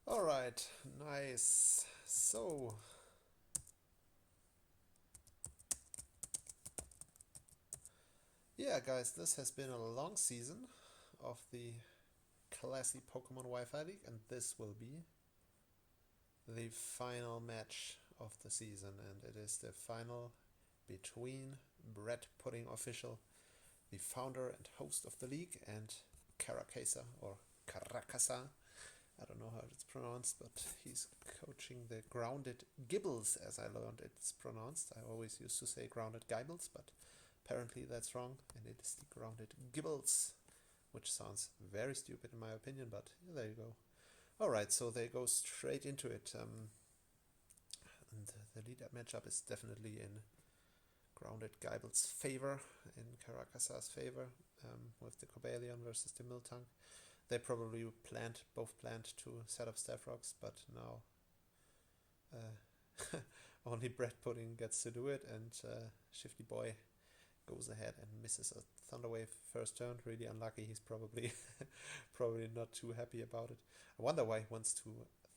Alright, nice. So, yeah, guys, this has been a long season of the classy Pokemon Wi-Fi League, and this will be the final match of the season, and it is the final between BreadPuddingOfficial, the founder and host of the league, and Caracasa or Caracasa. I don't know how it's pronounced, but he's coaching the Grounded Gibbles, as I learned it's pronounced. I always used to say Grounded Gibbles, but apparently that's wrong, and it is the Grounded Gibbles, which sounds very stupid in my opinion, but yeah, there you go. Alright, so they go straight into it. And the lead up matchup is definitely in Grounded Gibbles' favor, in Caracasa's favor, with the Cobalion versus the Miltank. They probably both planned to set up Staff Rocks, but now only Bread Pudding gets to do it, and Shifty Boy goes ahead and misses a Thunder Wave first turn. Really unlucky. He's probably probably not too happy about it. I wonder why he wants to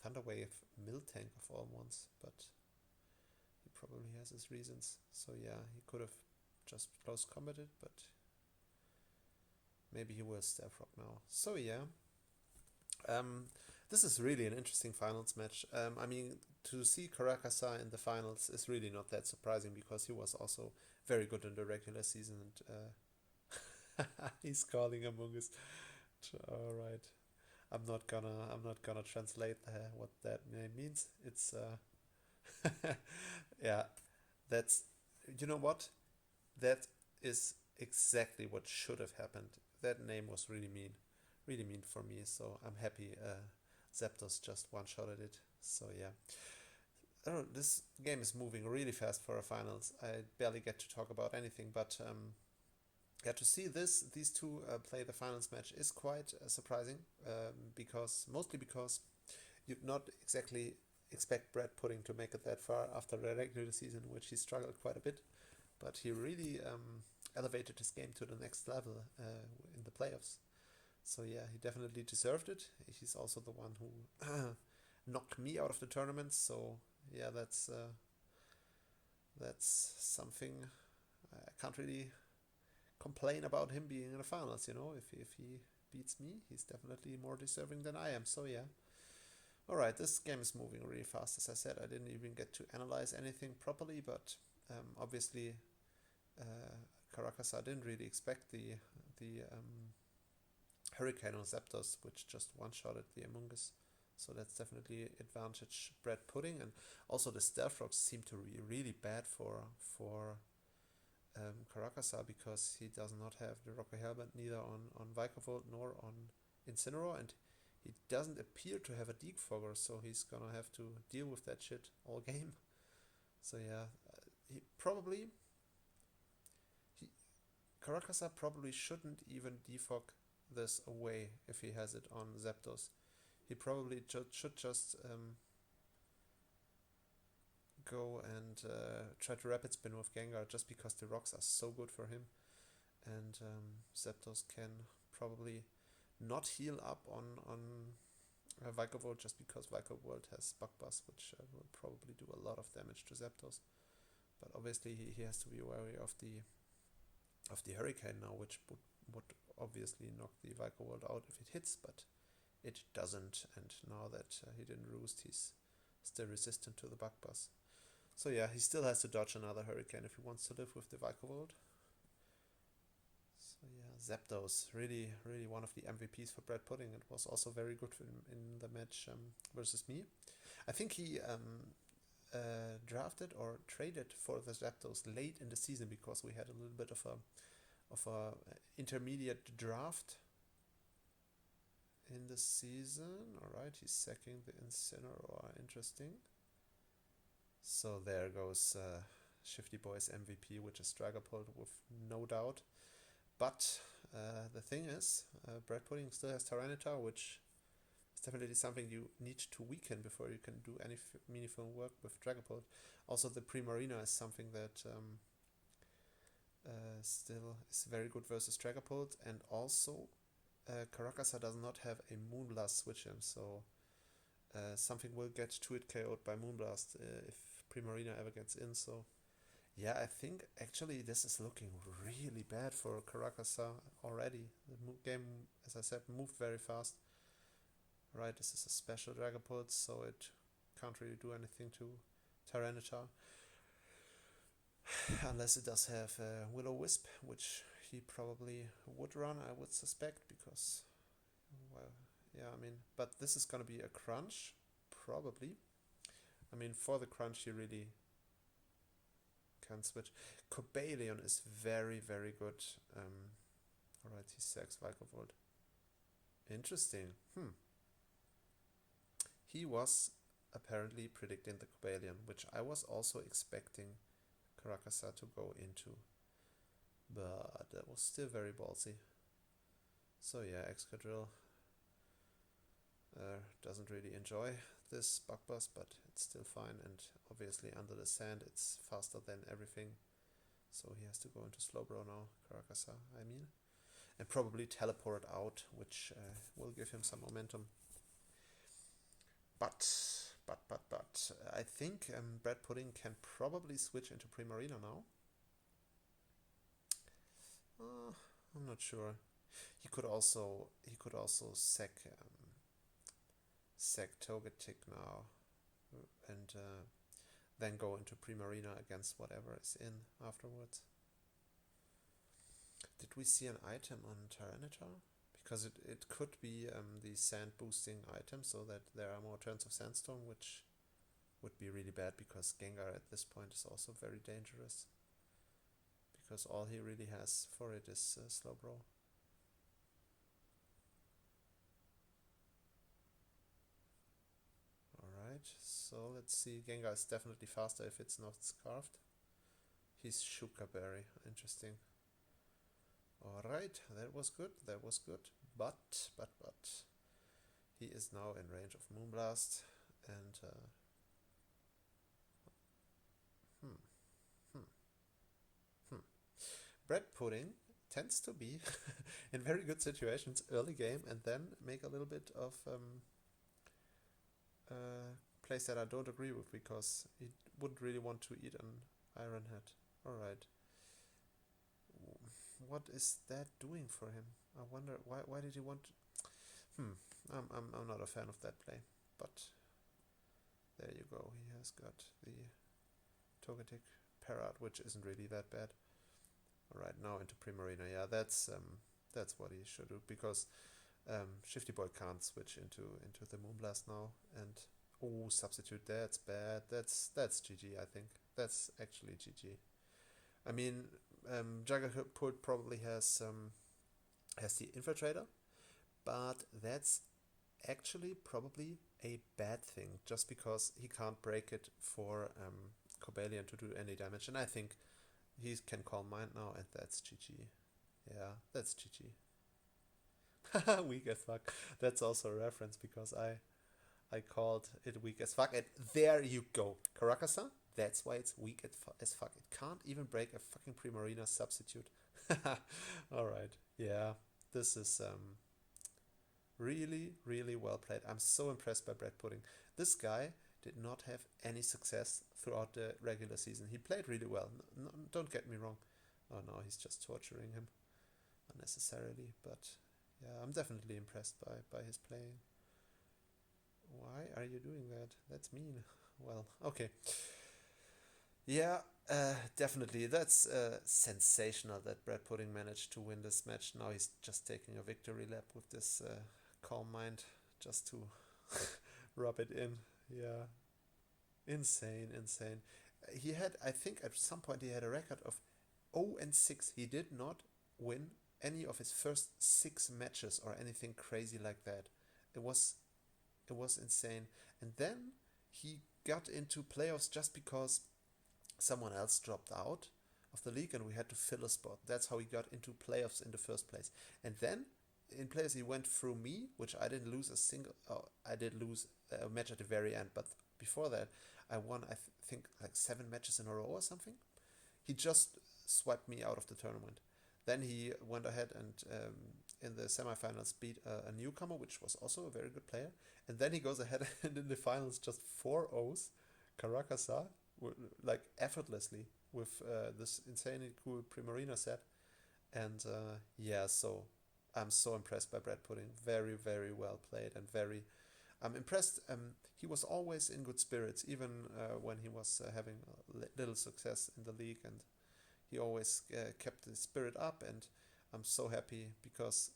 Thunder Wave Miltank of all ones, but he probably has his reasons. So yeah, he could have just close combated, but maybe he will Staff Rock now. So yeah, this is really an interesting finals match. I mean, to see Caracasa in the finals is really not that surprising because he was also very good in the regular season. And he's calling Among Us. All right, I'm not gonna translate what that name means. It's yeah, that's you know what that is exactly what should have happened. That name was really mean for me. So I'm happy Zapdos just one-shotted it. So yeah. Oh, this game is moving really fast for a finals. I barely get to talk about anything, but yeah, to see these two play the finals match is quite surprising. Mostly because you'd not exactly expect Brad Pudding to make it that far after the regular season, in which he struggled quite a bit. But he really elevated his game to the next level in the playoffs. So yeah, he definitely deserved it. He's also the one who knocked me out of the tournament. So yeah, that's something I can't really complain about him being in the finals. If he beats me, he's definitely more deserving than I am. So yeah. All right, this game is moving really fast. As I said, I didn't even get to analyze anything properly, but obviously, Caracas didn't really expect the Hurricane on Zapdos, which just one-shotted the Amoonguss. So that's definitely advantage Bread Pudding, and also the Stealth Rocks seem to be really bad for Caracasa because he does not have the Rocky Helmet neither on Vikavolt nor on Incineroar, and he doesn't appear to have a Deepfogger, so he's gonna have to deal with that shit all game. So yeah, he probably he Caracasa probably shouldn't even defog this away if he has it on Zapdos. He probably should just go and try to Rapid Spin with Gengar just because the rocks are so good for him. And Zapdos can probably not heal up on Vikavolt just because Vikavolt has Bug Buzz, which will probably do a lot of damage to Zapdos. But obviously he has to be wary of the Hurricane now, which would obviously knock the Vikavolt out if it hits, but it doesn't. And now that he didn't roost, he's still resistant to the Bug Buzz. So yeah, he still has to dodge another Hurricane if he wants to live with the Vikavolt. So yeah, Zapdos, really one of the MVPs for Bread Pudding. It was also very good for him in the match versus me. I think he drafted or traded for the Zapdos late in the season because we had a little bit of a intermediate draft in the season. Alright, he's sacking the Incineroar. Interesting. So there goes Shifty Boy's MVP, which is Dragapult with no doubt. But the thing is, Bread Pudding still has Tyranitar, which is definitely something you need to weaken before you can do any meaningful work with Dragapult. Also, the Primarina is something that still is very good versus Dragapult, and also Caracasa does not have a Moonblast switch in, so something will get 2-hit KO'd by Moonblast if Primarina ever gets in, so yeah, I think actually this is looking really bad for Caracasa already. The game, as I said, moved very fast. Right, this is a special Dragapult, so it can't really do anything to Tyranitar. Unless it does have Will-O-Wisp, which he probably would run, I would suspect, because, well, yeah, I mean, but this is gonna be a crunch, probably. I mean, for the crunch, you really can switch. Cobalion is very, very good. Alright, he sacks Vikavolt. Interesting. He was apparently predicting the Cobalion, which I was also expecting Caracasa to go into. But that was still very ballsy. So yeah, Excadrill doesn't really enjoy this bug buzz, but it's still fine, and obviously under the sand it's faster than everything. So he has to go into Slowbro now, Caracasa, I mean. And probably teleport out, which will give him some momentum. But I think Bread Pudding can probably switch into Primarina now. I'm not sure. He could also sack Togetic now, and then go into Primarina against whatever is in afterwards. Did we see an item on Tyranitar? Because it could be the sand boosting item, so that there are more turns of Sandstorm, which would be really bad because Gengar at this point is also very dangerous. Because all he really has for it is Slowbro. Alright, so let's see. Gengar is definitely faster if it's not Scarfed. He's Shuka Berry. Interesting. Alright, that was good. But he is now in range of Moonblast, and Bread Pudding tends to be in very good situations early game, and then make a little bit of plays that I don't agree with, because he wouldn't really want to eat an Iron Head. Alright. What is that doing for him? I wonder why did he want to... I'm not a fan of that play, but there you go. He has got the Togetic Parrot, which isn't really that bad. Alright, now into Primarina. Yeah, that's what he should do, because Shifty Boy can't switch into the Moonblast now, and substitute, that's bad. That's GG, I think. That's actually GG. I mean, Jaggerpult probably has the Infiltrator, but that's actually probably a bad thing, just because he can't break it for Cobalion to do any damage, and I think he can Calm Mind now, and that's GG. Yeah, that's GG. Weak as fuck. That's also a reference, because I called it weak as fuck, and there you go. Caracasa, that's why it's weak as fuck. It can't even break a fucking Primarina substitute. Alright, yeah. This is really, really well played. I'm so impressed by Bread Pudding. This guy did not have any success throughout the regular season. He played really well. Don't get me wrong. Oh no, he's just torturing him unnecessarily. But yeah, I'm definitely impressed by his playing. Why are you doing that? That's mean. Well, okay. Yeah, definitely. That's sensational that Bread Pudding managed to win this match. Now he's just taking a victory lap with this Calm Mind, just to rub it in. Yeah. Insane. He had, I think at some point he had a record of 0-6. He did not win any of his first 6 matches or anything crazy like that. It was insane. And then he got into playoffs just because someone else dropped out of the league and we had to fill a spot. That's how he got into playoffs in the first place. And then in playoffs he went through me, which I didn't lose a single... Oh, I did lose a match at the very end, but before that I won, I think, like 7 matches in a row or something. He just swiped me out of the tournament. Then he went ahead and in the semifinals beat a newcomer, which was also a very good player. And then he goes ahead and in the finals just 4-0s Caracasa, like effortlessly with this insanely cool Primarina set. And yeah, so I'm so impressed by Bread Pudding. Very, very well played and very. I'm impressed. He was always in good spirits, even when he was having little success in the league, and he always kept his spirit up. And I'm so happy because,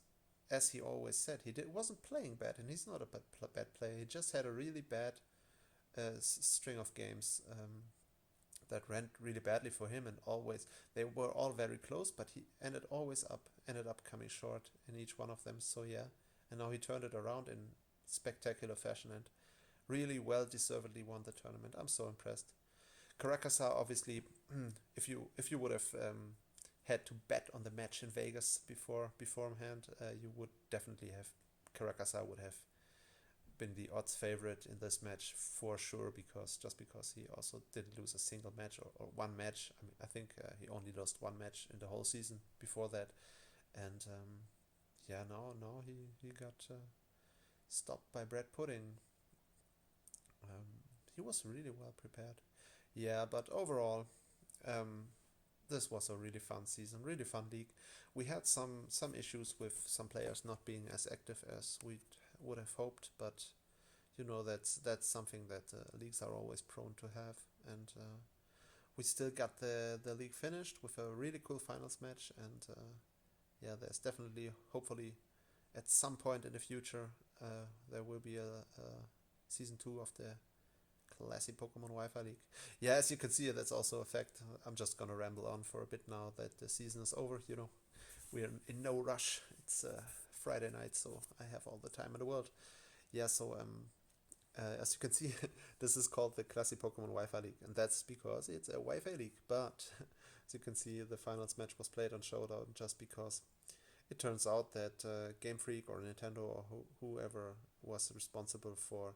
as he always said, wasn't playing bad, and he's not a bad player. He just had a really bad string of games that went really badly for him, and always they were all very close, but he ended up coming short in each one of them. So yeah, and now he turned it around in spectacular fashion and really well deservedly won the tournament. I'm so impressed. Caracasa, obviously, if you would have had to bet on the match in Vegas beforehand, you would definitely have Caracasa would have been the odds favorite in this match for sure, because he also didn't lose a single match or one match. I mean, I think he only lost one match in the whole season before that, and yeah, now he got stopped by Bread Pudding. He was really well prepared. Yeah, but overall, this was a really fun season, really fun league. We had some issues with some players not being as active as we would have hoped, but that's something that leagues are always prone to have. And we still got the league finished with a really cool finals match, and yeah, there's definitely, hopefully, at some point in the future, there will be a season 2 of the Classy Pokemon Wi-Fi League. Yeah, as you can see, that's also a fact. I'm just gonna ramble on for a bit now that the season is over. We're in no rush. It's Friday night, so I have all the time in the world. Yeah, so as you can see, this is called the Classy Pokemon Wi-Fi League, and that's because it's a Wi-Fi league. But as you can see, the finals match was played on Showdown just because it turns out that Game Freak or Nintendo or whoever was responsible for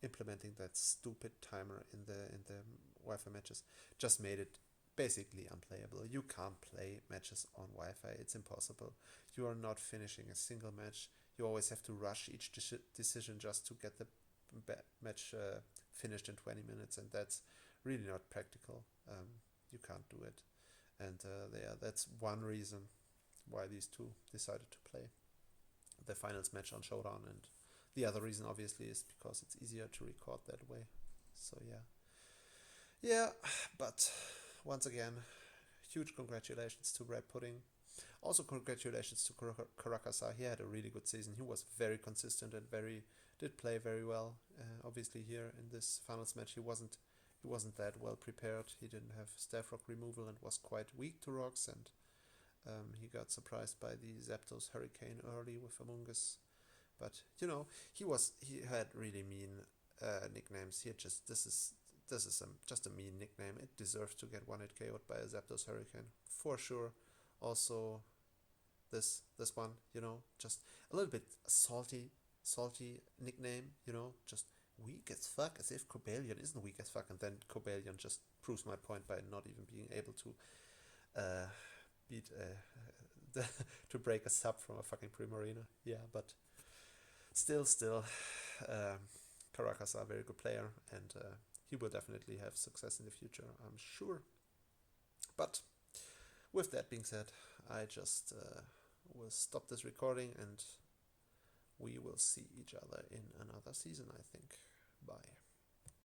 implementing that stupid timer in the Wi-Fi matches just made it basically unplayable. You can't play matches on Wi-Fi. It's impossible. You are not finishing a single match. You always have to rush each decision just to get the match finished in 20 minutes, and that's really not practical. You can't do it. And that's one reason why these two decided to play the finals match on Showdown, and the other reason obviously is because it's easier to record that way. So yeah, but once again, huge congratulations to Bread Pudding. Also congratulations to Caracasa. He had a really good season. He was very consistent and did play very well. Obviously here in this finals match he wasn't that well prepared. He didn't have staff rock removal and was quite weak to rocks, and he got surprised by the Zapdos Hurricane early with Amoonguss. But he had really mean nicknames. This is just a mean nickname. It deserves to get one-hit KO'd by a Zapdos Hurricane for sure. Also, this one, just a little bit salty nickname. Just weak as fuck, as if Cobalion isn't weak as fuck, and then Cobalion just proves my point by not even being able to beat to break a sub from a fucking Primarina. Yeah, but still, Caracas are a very good player, and he will definitely have success in the future, I'm sure. But with that being said, I just will stop this recording, and we will see each other in another season, I think.